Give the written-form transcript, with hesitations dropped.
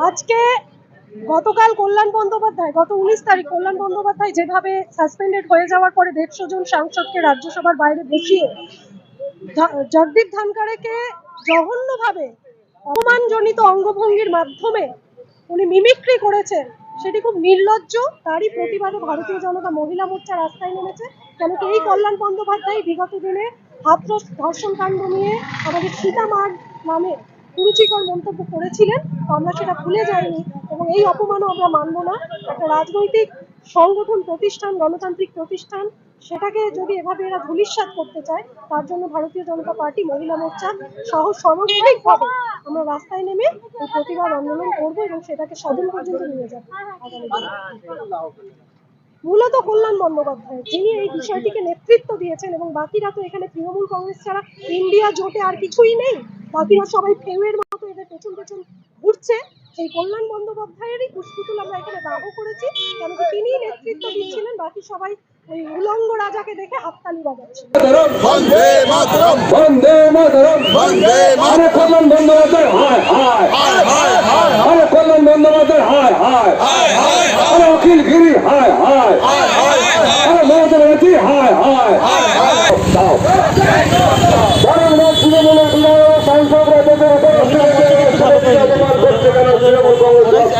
আজকে গতকাল কল্যাণ বন্দ্যোপাধ্যায় গত 19 তারিখ কল্যাণ বন্দ্যোপাধ্যায় যেভাবে সাসপেন্ডেড হয়ে যাওয়ার পরে 150 জন সাংসদকে রাজ্যসভার বাইরে বসিয়ে জগদীপ ধনখড়কে জঘন্যভাবে অপমানজনিত অঙ্গভঙ্গির মাধ্যমে উনি মিমিক্রি করেছেন, সেটি খুব নির্লজ্জ। তারই প্রতিবাদে ভারতীয় জনতা মহিলা মোর্চা রাস্তায় নেমেছে। কেন কি এই কল্যাণ বন্দ্যোপাধ্যায় বিগত দিনে হাথরস ধর্ষণ কাণ্ড নিয়ে আমাদের সীতামার নামে কুরুচিকর মন্তব্য করেছিলেন। আমরা সেটা ভুলে যাইনি এবং এই অপমানও আমরা মানব না। একটা রাজনৈতিক সংগঠন প্রতিষ্ঠান, গণতান্ত্রিক প্রতিষ্ঠান, সেটাকে যদি এভাবে এরা ধূলিসাৎ করতে চায়, তার জন্য ভারতীয় জনতা পার্টি মহিলা মোর্চা সহ সামগ্রিকভাবে আমরা রাস্তায় নেমে এই প্রতিবাদ আন্দোলন করবো এবং সেটাকে সদন পর্যন্ত নিয়ে যাবো আগামী দিনে। মূলত কল্যাণ বন্দ্যোপাধ্যায় যিনি এই বিষয়টিকে নেতৃত্ব দিয়েছেন এবং বাকিরা তো এখানে তৃণমূল কংগ্রেস ছাড়া ইন্ডিয়া জোটে আর কিছুই নেই, বাকিরা সবাই ফেউয়ের মতো এদের পেছন পেছন ঘুরছে। সেই কল্যাণ বন্দ্যোপাধ্যায়েরই পুষ্পিতুল আমরা এখানে দাহ করেছি, কেন কি তিনি নেতৃত্ব দিচ্ছিলেন, বাকি সবাই ওই উলঙ্গ রাজাকে দেখে হাততালি বাজাচ্ছে। বন্দে মাতরম, বন্দে মাতরম, বন্দে মাতরম। কল্যাণ বন্দ্যোপাধ্যায় হায় হায় হায় হায় হায়, কল্যাণ বন্দ্যোপাধ্যায় হায় হায় হায় হায়, অখিল গিরি হায় হায় হায় হায়, মমতা ব্যানার্জি হায় হায় হায় হায়। বারংবার তৃণমূলের বিধায়ক সাংসদরা দেশের উপর করছে কেন তৃণমূল কংগ্রেস?